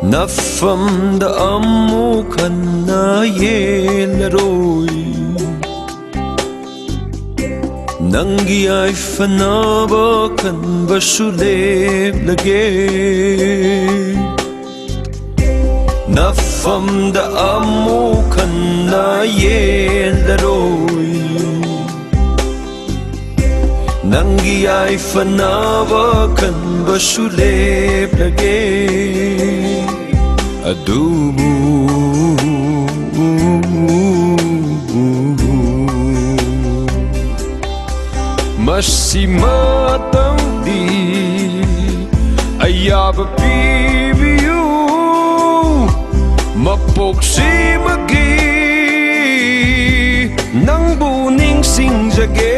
Nafamdaan mo ka na yelaroy Nangyay fanabakan basulib lagi Nafamdaan mo ka na yelaroy Nangyay fanabakan basulib lagi Adubo Masimatang di Ayaba pibiyo Mapoksi magi Nang buning singjage